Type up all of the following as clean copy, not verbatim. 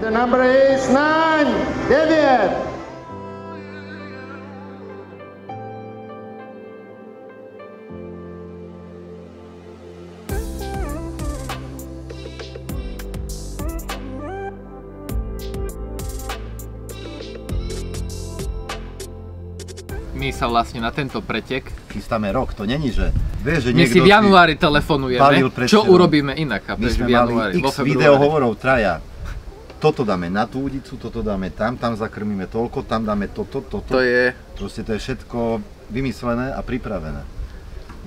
The number is 9, 9. My sa vlastne na tento pretek chystáme rok, to není, že vieš, že my si v januári telefonujeme, čo urobíme inak, my sme mali x videohovorov traja. Toto dáme na tú udicu, toto dáme tam zakrmíme toľko, tam dáme toto. To je... Proste to je všetko vymyslené a pripravené.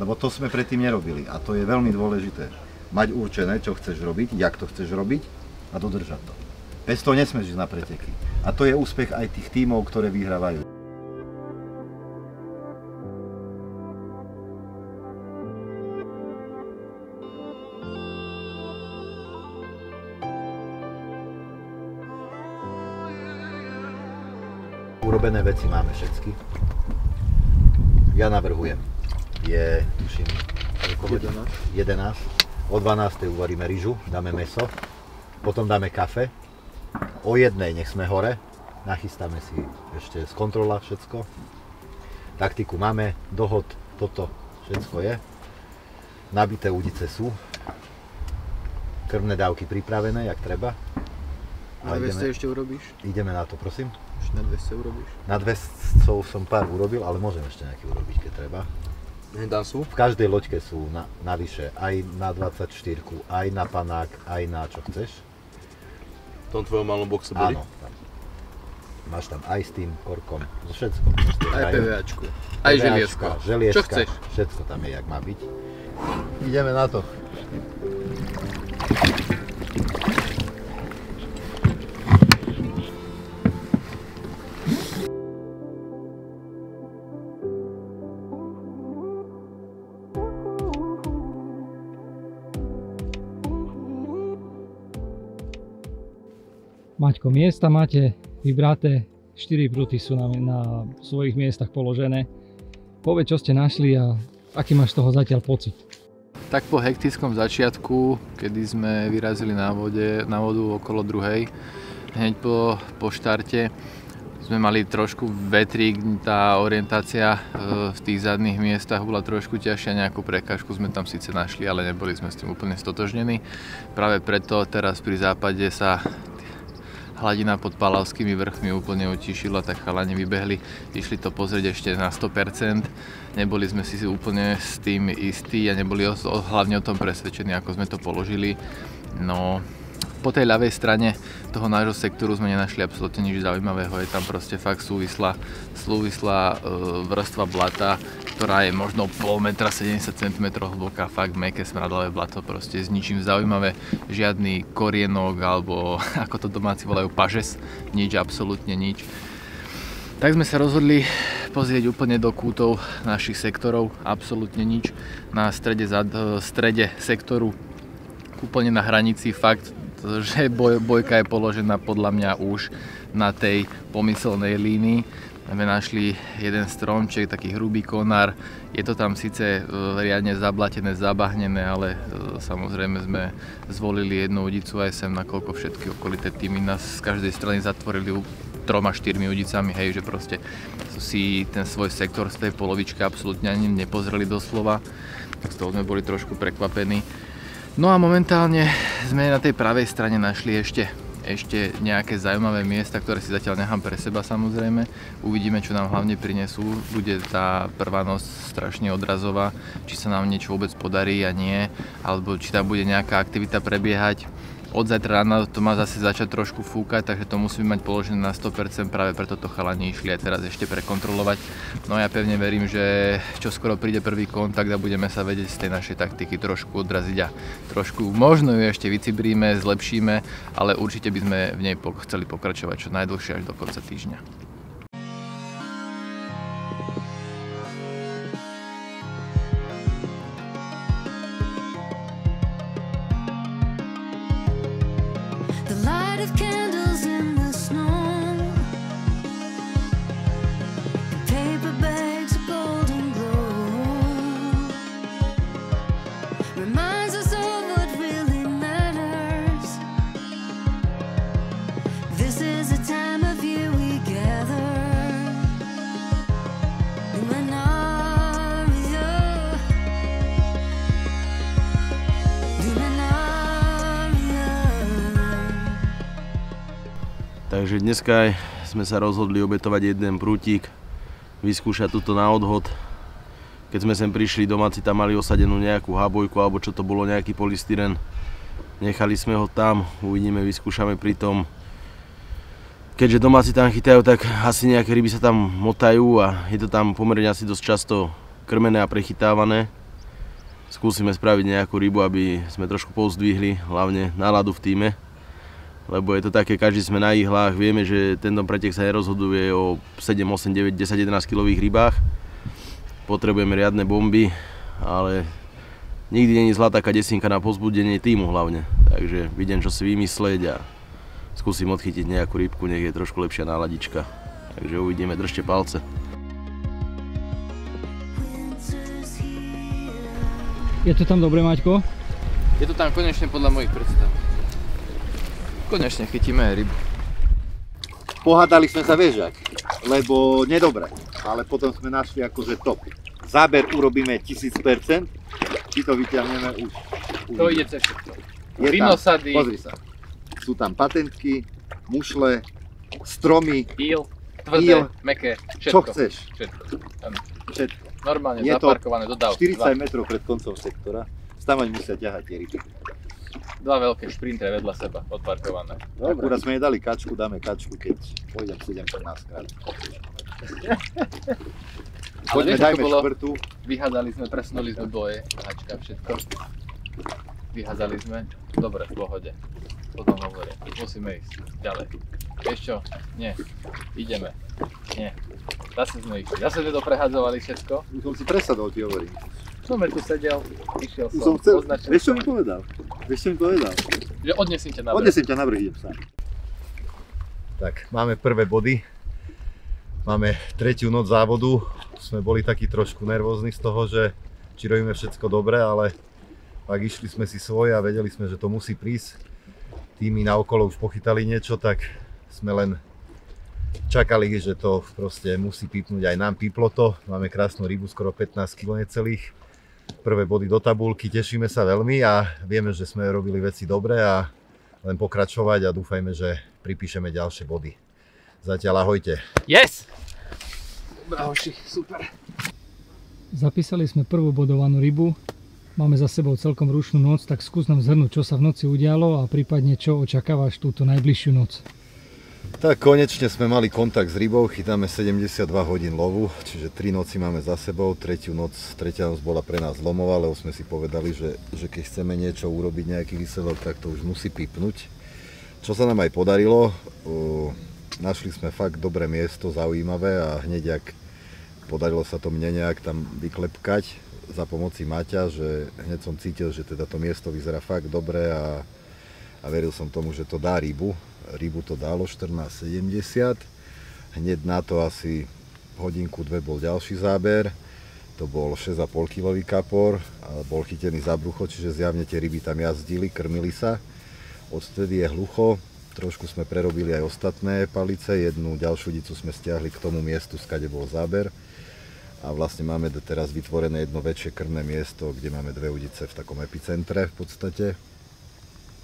Lebo to sme predtým nerobili a to je veľmi dôležité. Mať určené, čo chceš robiť, jak to chceš robiť a dodržať to. Bez toho nesmieš ísť na preteky. A to je úspech aj tých tímov, ktoré vyhrávajú. Urobené veci máme všetky. Ja navrhujem. Je, tuším, 11. O 12. uvaríme rýžu, dáme mäso, potom dáme kafe. O 1. nech sme hore, nachystáme si ešte z kontrola všetko. Taktiku máme, dohod, toto všetko je. Nabité udice sú. Krvné dávky pripravené, jak treba. Na 200 ešte urobíš? Ideme na to, prosím. Na 200 urobíš? Na 200 som pár urobil, ale môžem ešte nejaký urobiť, keď treba. Tam sú? V každej loďke sú navyše, aj na 24, aj na panák, aj na čo chceš. V tom tvojom malom boxe boli? Áno, tam. Máš tam aj s tým korkom, všetko. Aj PVAčku, aj želiesko. Čo chceš? Všetko tam je, jak má byť. Ideme na to. Maťko, miesta máte vybraté, 4 pruty sú na svojich miestach položené. Povedz, čo ste našli a aký máš z toho zatiaľ pocit? Tak po hektickom začiatku, kedy sme vyrazili na vodu okolo 2:00, hneď po štarte sme mali trošku vetrík, tá orientácia v tých zadných miestach bola trošku ťažšia, nejakú prekážku sme tam síce našli, ale neboli sme s tým úplne stotožnení. Práve preto teraz pri západe sa hladina pod Palavskými vrchmi úplne utišila, tak chalani vybehli, išli to pozrieť ešte na 100%. Neboli sme si úplne s tým istí a neboli hlavne o tom presvedčení, ako sme to položili. No, po tej ľavej strane toho nášho sektoru sme nenašli absolútne nič zaujímavého. Je tam proste fakt súvislá vrstva blata, ktorá je možno pol metra, 70 cm hlboká, fakt mäkké smradlavé blato, proste s ničím zaujímavé, žiadny korienok alebo ako to domáci volajú pažes, nič, absolútne nič. Tak sme sa rozhodli pozrieť úplne do kútov našich sektorov, absolútne nič. Na strede sektoru, úplne na hranici, fakt, že bojka je položená podľa mňa už na tej pomyselnej línii. sme našli jeden stromček, taký hrubý konár. Je to tam síce riadne zablatené, zabahnené, ale samozrejme sme zvolili jednu udicu aj sem, nakoľko všetky okolité týmy nás z každej strany zatvorili 3-4 udicami, hej, že proste si ten svoj sektor z tej polovičky absolútne ani nepozreli doslova, tak z toho sme boli trošku prekvapení. No a momentálne sme na tej pravej strane našli ešte nejaké zaujímavé miesta, ktoré si zatiaľ nechám pre seba samozrejme. Uvidíme, čo nám hlavne prinesú. Bude tá prvá noc strašne odrazová, či sa nám niečo vôbec podarí a nie, alebo či tam bude nejaká aktivita prebiehať. Od zajtra rána to má zase začať trošku fúkať, takže to musíme mať položené na 100%, práve preto to chalani išli aj teraz ešte prekontrolovať. No ja pevne verím, že čoskoro príde prvý kontakt a budeme sa vedieť z tej našej taktiky trošku odraziť a trošku možno ju ešte vycibríme, zlepšíme, ale určite by sme v nej chceli pokračovať čo najdlhšie až do konca týždňa. Takže dneska sme sa rozhodli obetovať jeden prútik, vyskúšať túto na odhod. Keď sme sem prišli, domáci tam mali osadenú nejakú habojku alebo čo to bolo, nejaký polystyren. Nechali sme ho tam, uvidíme, vyskúšame pri tom. Keďže domáci tam chytajú, tak asi nejaké ryby sa tam motajú a je to tam pomerne asi dosť často krmené a prechytávané. Skúsime spraviť nejakú rybu, aby sme trošku povzdvihli, hlavne náladu v tíme. Lebo je to také, každý sme na ihlách, vieme, že tento pretek sa nerozhoduje o 7, 8, 9, 10, 11 kilových rybách. Potrebujeme riadne bomby, ale nikdy není zlá taká desinka na povzbudenie týmu hlavne. Takže vidím, čo si vymysleť a skúsim odchytiť nejakú rybku, nech je trošku lepšia náladička. Takže uvidíme, držte palce. Je to tam dobre, Maťko? Je to tam konečne podľa mojich predstav. Konečne chytíme rybu. Pohádali sme sa, vieš, lebo nedobre, ale potom sme našli akože top. Záber urobíme 1000%, či to vyťahneme už. To ide cez všetko. Je Vinosady. tam, pozri sa, sú tam patentky, mušle, stromy, Íl, tvrdé, mäkké, všetko. čo chceš, Všetko. Áno. všetko. Normálne Je to zaparkované, dodávky. 40 metrov pred koncom sektora, stávať musia ťahať tie ryby. Dva veľké šprintre vedľa seba, odparkované. Akurát sme nedali kačku, dáme kačku, keď pôjdem 17 krát. Poďme, vieš, dajme ako bolo? štvrtú. Vyhádzali sme, presunuli sme boje, hačka, všetko. Vyhádzali sme, dobre, v pohode. Potom hovorím, musíme ísť ďalej. Vieš čo? Nie. Ideme. Nie. Zase sme išli. Zase sme to prehadzovali všetko. Už som si presadol, ti hovorím. Som tu sedel, išiel Už som, som chcel. označil Vieš, čo som. mi povedal? Vieš, čo mi povedal? Že odnesím ťa na breh. Odnesiem ťa na brh, idem sám. Tak, máme prvé body. Máme tretiu noc závodu. Sme boli takí trošku nervózni z toho, že či robíme všetko dobre, ale pak išli sme si svoje a vedeli sme, že to musí prísť. Týmy naokolo už pochytali niečo, tak sme len čakali, že to proste musí pípnúť. Aj nám píplo to. Máme krásnu rybu, skoro 15 kg necelých. Prvé body do tabuľky, tešíme sa veľmi a vieme, že sme robili veci dobre a len pokračovať a dúfajme, že pripíšeme ďalšie body. Zatiaľ ahojte. Yes! Hoši, super. Zapísali sme prvú bodovanú rybu. Máme za sebou celkom rušnú noc, tak skús nám zhrnúť, čo sa v noci udialo a prípadne čo očakávaš túto najbližšiu noc. Tak konečne sme mali kontakt s rybou, chytáme 72 hodín lovu, čiže 3 noci máme za sebou, tretia noc bola pre nás zlomová, lebo sme si povedali, že keď chceme niečo urobiť, nejaký výsledok, tak to už musí pípnuť. Čo sa nám aj podarilo, našli sme fakt dobré miesto, zaujímavé a hneď jak podarilo sa to mne nejak tam vyklepkať za pomoci Maťa, že hneď som cítil, že teda to miesto vyzerá fakt dobre a veril som tomu, že to dá rybu. Rybu to dalo 14,70. Hneď na to asi hodinku, dve bol ďalší záber. To bol 6,5 kg kapor a bol chytený za brucho, čiže zjavne tie ryby tam jazdili, krmili sa. Odtedy je hlucho. Trošku sme prerobili aj ostatné palice. Jednu ďalšiu udicu sme stiahli k tomu miestu, skade bol záber. A vlastne máme teraz vytvorené jedno väčšie krmné miesto, kde máme dve udice v takom epicentre v podstate.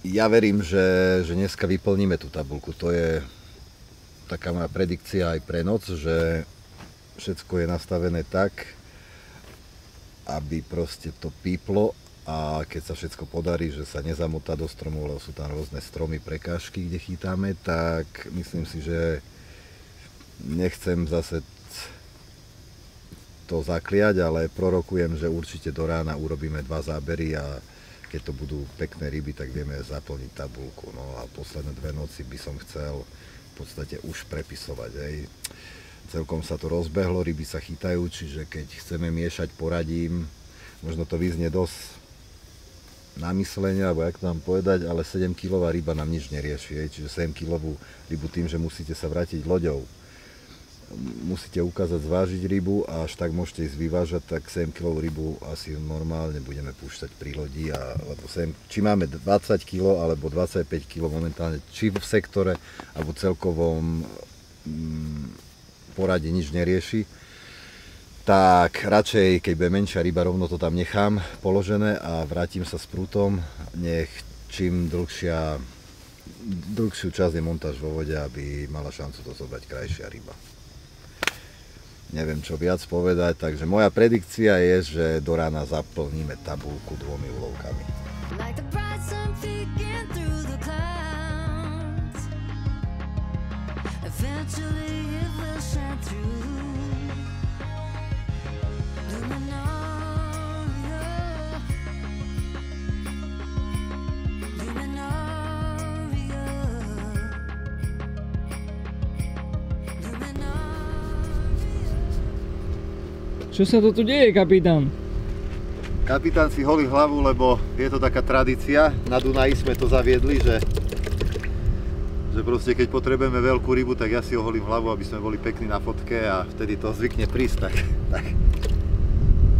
Ja verím, že dneska vyplníme tú tabuľku. To je taká moja predikcia aj pre noc, že všetko je nastavené tak, aby proste to píplo a keď sa všetko podarí, že sa nezamotá do stromov, lebo sú tam rôzne stromy, prekážky, kde chytáme, tak myslím si, že nechcem zase to zakliať, ale prorokujem, že určite do rána urobíme 2 zábery a keď to budú pekné ryby, tak vieme zaplniť tabuľku. No a posledné 2 noci by som chcel v podstate už prepisovať. Hej. Celkom sa to rozbehlo, ryby sa chytajú, čiže keď chceme miešať, poradím. Možno to vyznie dosť namyslenie, alebo jak to mám povedať, ale 7-kilová ryba nám nič nerieši. Hej. Čiže 7-kilovú rybu tým, že musíte sa vrátiť loďou, musíte ukázať, zvážiť rybu a až tak môžete ísť vyvážať, tak 7 kg rybu asi normálne budeme púšťať pri lodi. Či máme 20 kg alebo 25 kg momentálne, či v sektore alebo celkovom poradí nič nerieši, tak radšej, keď bude menšia ryba, rovno to tam nechám položené a vrátim sa s prútom. Nech čím dlhšia dlhšiu časť je montáž vo vode, aby mala šancu to zobrať krajšia ryba. Neviem čo viac povedať, takže moja predikcia je, že do rána zaplníme tabuľku 2 úlovkami. Like the bright sun peeking through the clouds. Eventually it will shine through. Luminaria. Luminaria. Luminaria. Čo sa to tu deje, kapitán? Kapitán si holí hlavu, lebo je to taká tradícia. Na Dunaji sme to zaviedli, že proste keď potrebujeme veľkú rybu, tak ja si oholím hlavu, aby sme boli pekní na fotke a vtedy to zvykne prísť. Tak.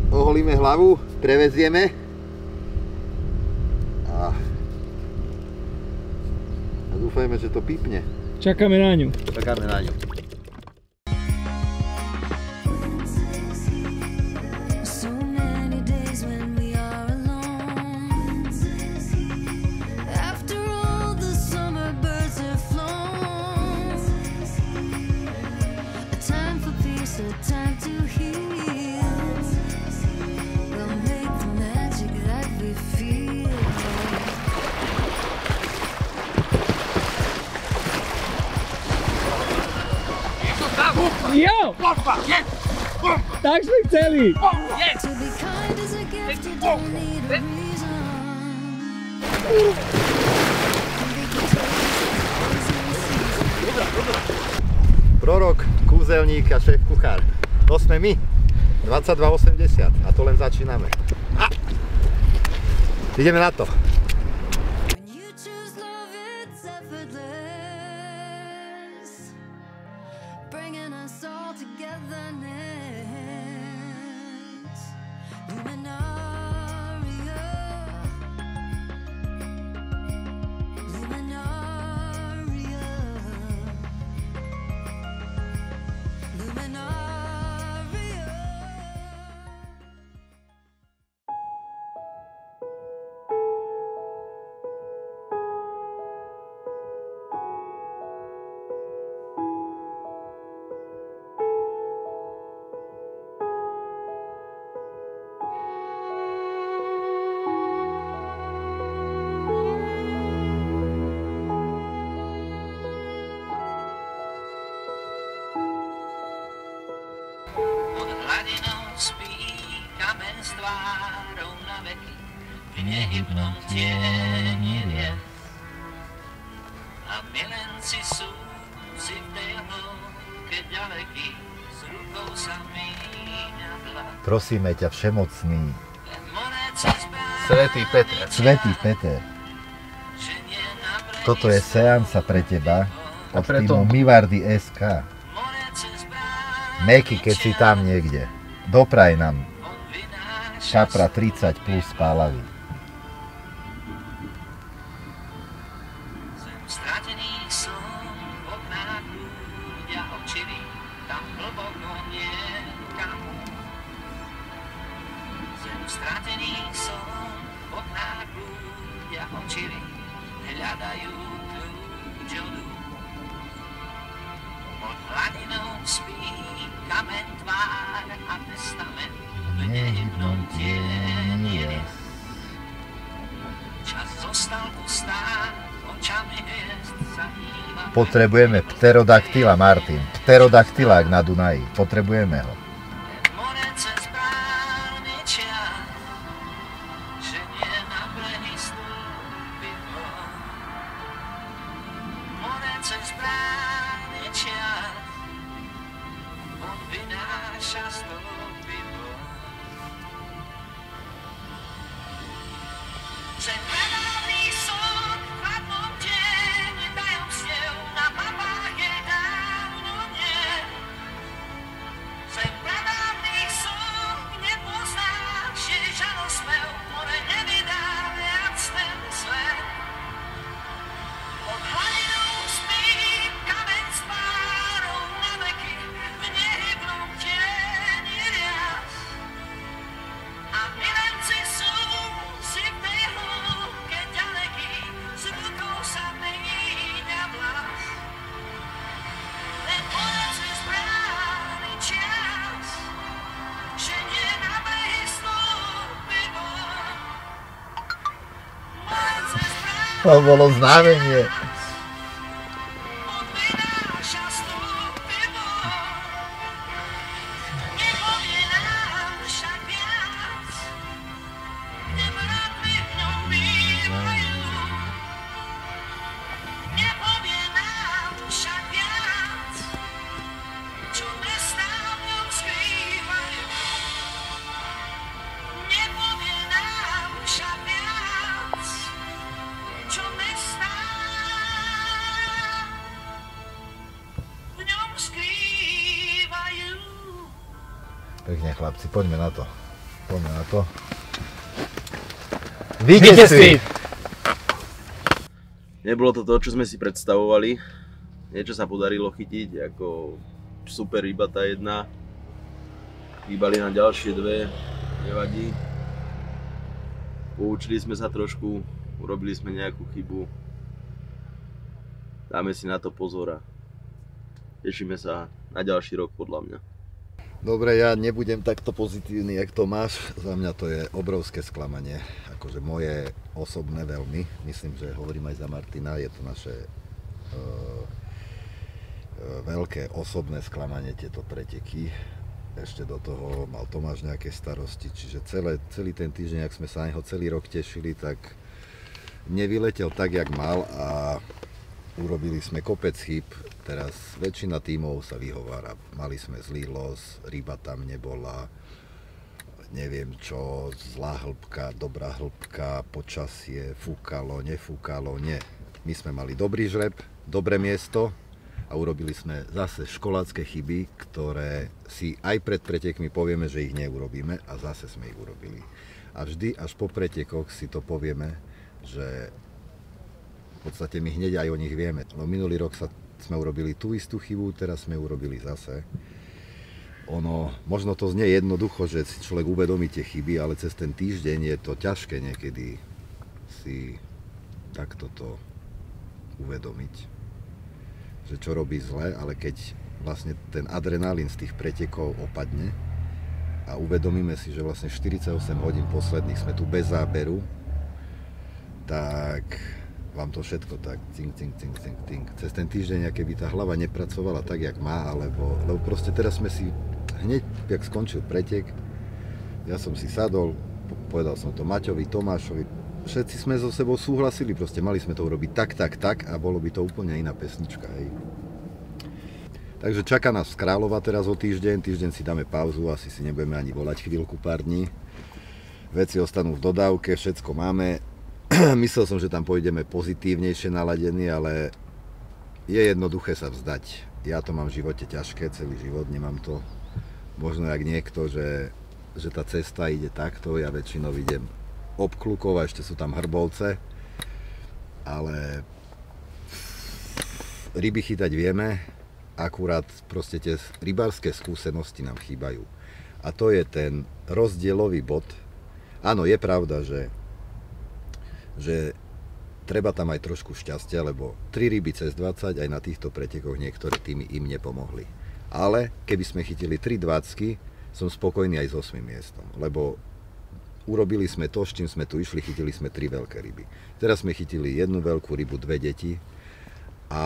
Oholíme hlavu, prevezieme a dúfajme, že to pípne. Čakáme na ňu. Čakáme na ňu. So many days when we are alone. After all the summer birds have flown. A time for peace, a time to heal. We'll make the magic that we feel. Jo! Tak sme chceli! To be kind is a gift, you don't need a reason. Prorok, kúzelník a šéf kuchár. To sme my. 22,80 a to len začíname. Ideme na to. When you choose love, it's effortless, bringing us all togetherness. Luminaria, Luminaria, Luminaria. Pod hladinou spí kamen s tvárou na veky, v nehybnom tieni riek. A milenci sú si v tej hĺbke ďaleký, s rukou sa míňa dlak. Prosíme ťa, všemocný, Len more cez brán Svätý Peter. Svätý Peter, ženie na brehy toto je seansa pre teba od preto- týmu Mivardy SK. more cez brán Meky, keď si tam niekde, dopraj nám on vynáša kapra 30 plus pálavy. zem stratených sln v oknách ľudia očili, tam hlboko niekam. Zem stratených sln v oknách ľudia očili, hľadajú kľúčovú. Pod hladinou spí kamen, tvár a testament, v nehybnom tieni riek. Čas zostal pustá, očami hviezd sa hýba. Potrebujeme pterodaktyla, Martin. Pterodaktylák na Dunaji. Potrebujeme ho. More cez brány čiar, ženie na brehy stúpidlo. More cez brány čiar, on vynáša stúpidlo. Že prenádny som v chladnom tieni tajomstiev, na mapách jej dávno nie. Zem pradávnych som nepoznáš jej žalospev, more nevydá viac ten svet. Pod hladinou spí kameň s tvárou na veky, v nehybnom tieni rias. A milenci sú si v tej hĺbke To bolo znamenie. Odvynáša stúpivo, nepovie nám však viac, nevratmi v ňom bývajú. Nepovie nám však viac, čo mestá v ňom skrývajú. Nepovie nám však viac, čo mestá v ňom skrývajú. Pekne chlapci, poďme na to. Poďme na to. Víťazství! Nebolo to to, čo sme si predstavovali. Niečo sa podarilo chytiť, ako super ryba tá jedna. Chýbali na ďalšie dve, nevadí. Poučili sme sa trošku, urobili sme nejakú chybu. Dáme si na to pozor a tešíme sa na ďalší rok podľa mňa. Dobre, ja nebudem takto pozitívny, jak Tomáš. Za mňa to je obrovské sklamanie. Akože moje osobné veľmi. Myslím, že hovorím aj za Martina. Je to naše veľké osobné sklamanie, tieto preteky. Ešte do toho mal Tomáš nejaké starosti. Čiže celý ten týždeň, ak sme sa na neho celý rok tešili, tak nevyletel tak, jak mal a urobili sme kopec chyb. Teraz väčšina tímov sa vyhovára. Mali sme zlý los, ryba tam nebola, neviem čo, zlá hĺbka, dobrá hĺbka, počasie, fúkalo, nefúkalo, nie. My sme mali dobrý žreb, dobré miesto a urobili sme zase školácké chyby, ktoré si aj pred pretekmi povieme, že ich neurobíme a zase sme ich urobili. A vždy až po pretekoch si to povieme, že v podstate my hneď aj o nich vieme. No minulý rok sme urobili tú istú chybu, teraz sme urobili zase. Možno to znie jednoducho, že si človek uvedomí tie chyby, ale cez ten týždeň je to ťažké niekedy si takto to uvedomiť, že čo robí zle, ale keď vlastne ten adrenalín z tých pretekov opadne a uvedomíme si, že vlastne 48 hodín posledných sme tu bez záberu, tak vám to všetko tak cink. Cez ten týždeň, keby tá hlava nepracovala tak, jak má, lebo proste teraz sme si hneď, jak skončil pretek, ja som si sadol, povedal som to Maťovi, Tomášovi, všetci sme so sebou súhlasili, proste mali sme to urobiť tak a bolo by to úplne iná pesnička, hej. Takže čaká nás Kráľova teraz o týždeň si dáme pauzu, asi si nebudeme ani volať chvíľku, pár dní. Veci ostanú v dodávke, všetko máme. Myslel som, že tam pôjdeme pozitívnejšie naladení, ale je jednoduché sa vzdať. Ja to mám v živote ťažké, celý život, nemám to možno jak niekto, že tá cesta ide takto, ja väčšinou idem obklukov a ešte sú tam hrbovce, ale ryby chytať vieme, akurát proste tie rybárske skúsenosti nám chýbajú. A to je ten rozdielový bod. Áno, je pravda, že treba tam aj trošku šťastia, lebo 3 ryby cez 20 aj na týchto pretekoch niektoré týmy im nepomohli. Ale keby sme chytili 3 20, som spokojný aj s 8 miestom, lebo urobili sme to, s čím sme tu išli, chytili sme 3 veľké ryby. Teraz sme chytili 1 veľkú rybu, 2 deti a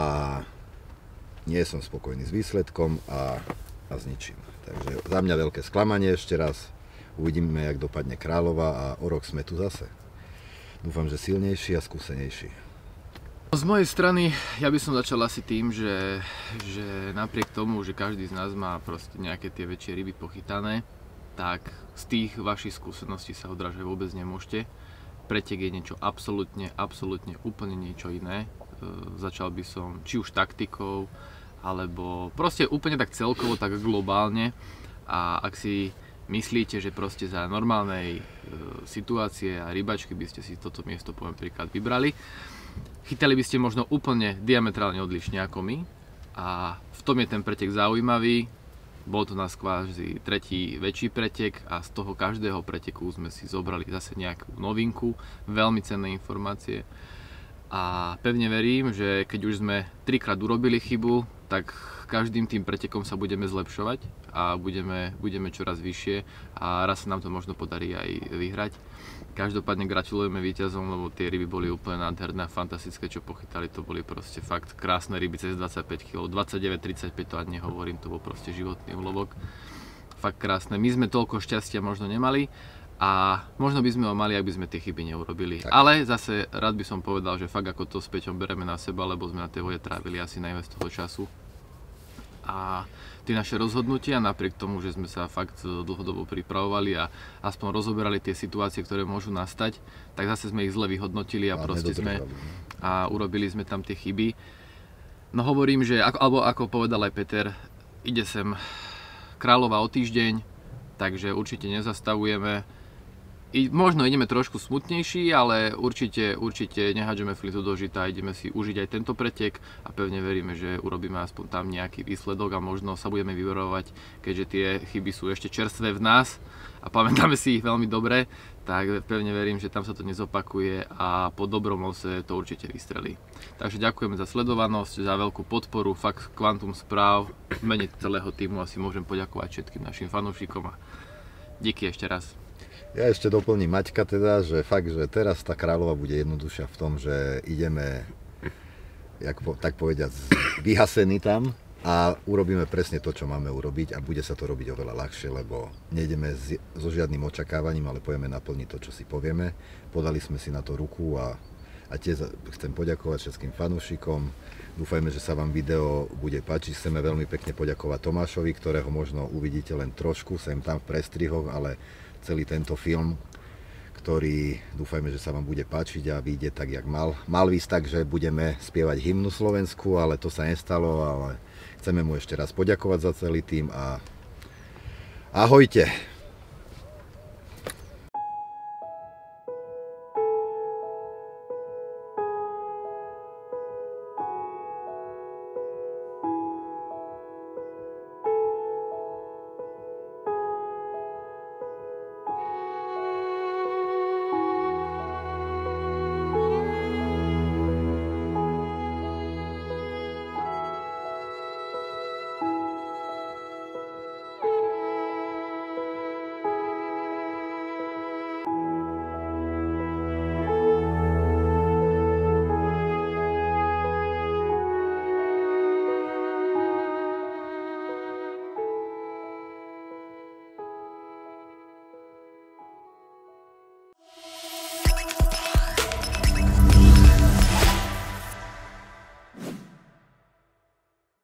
nie som spokojný s výsledkom a s ničím. Takže za mňa veľké sklamanie ešte raz. Uvidíme, jak dopadne Kráľova a o rok sme tu zase. Dúfam, že silnejší a skúsenejší. Z mojej strany, ja by som začal asi tým, že napriek tomu, že každý z nás má proste nejaké tie väčšie ryby pochytané, tak z tých vašich skúseností sa odrážať vôbec nemôžete. Pretek je niečo absolútne úplne niečo iné. Začal by som či už taktikou, alebo proste úplne tak celkovo, tak globálne. A ak si myslíte, že proste za normálnej situácie a rybačky by ste si toto miesto, poviem príklad, vybrali, chytali by ste možno úplne diametrálne odlišne ako my a v tom je ten pretek zaujímavý. Bol to nás kvázi tretí väčší pretek a z toho každého preteku sme si zobrali zase nejakú novinku, veľmi cenné informácie a pevne verím, že keď už sme 3-krát urobili chybu, tak každým tým pretekom sa budeme zlepšovať a budeme čoraz vyššie a raz sa nám to možno podarí aj vyhrať. Každopádne gratulujeme víťazom, lebo tie ryby boli úplne nádherné a fantastické, čo pochytali. To boli proste fakt krásne ryby cez 25 kg, 29-35 to ani nehovorím, to bol proste životný úlovok. Fakt krásne. My sme toľko šťastia možno nemali a možno by sme ho mali, ak by sme tie chyby neurobili. Tak. Ale zase rád by som povedal, že fakt ako to s Peťom bereme na seba, lebo sme na tej vode trávili asi najviac toho času. A tie naše rozhodnutia, napriek tomu, že sme sa fakt dlhodobo pripravovali a aspoň rozoberali tie situácie, ktoré môžu nastať, tak zase sme ich zle vyhodnotili a proste a urobili sme tam tie chyby. No hovorím, že ako povedal aj Peter, ide sem Kráľova o týždeň, takže určite nezastavujeme. Možno ideme trošku smutnejší, ale určite nehádžeme flintu do žita, ideme si užiť aj tento pretek a pevne veríme, že urobíme aspoň tam nejaký výsledok a možno sa budeme vyvarovať, keďže tie chyby sú ešte čerstvé v nás a pamätáme si ich veľmi dobre, tak pevne verím, že tam sa to nezopakuje a po dobrom lose to určite vystrelí. Takže ďakujeme za sledovanosť, za veľkú podporu, fakt kvantum správ, v mene celého týmu asi môžem poďakovať všetkým našim fanúšikom a díky ešte raz. Ja ešte doplním Maťka teda, že fakt, že teraz tá Kráľova bude jednoduchšia v tom, že ideme, tak povediať, vyhasení tam a urobíme presne to, čo máme urobiť a bude sa to robiť oveľa ľahšie, lebo nejdeme so žiadnym očakávaním, ale pojeme naplniť to, čo si povieme. Podali sme si na to ruku a tiež chcem poďakovať všetkým fanúšikom. Dúfajme, že sa vám video bude páčiť. Chceme veľmi pekne poďakovať Tomášovi, ktorého možno uvidíte len trošku, sem tam v prestrihoch, ale celý tento film, ktorý dúfajme, že sa vám bude páčiť a vyjde tak, jak mal. Mal ísť tak, že budeme spievať hymnu Slovensku, ale to sa nestalo, ale chceme mu ešte raz poďakovať za celý tým a ahojte!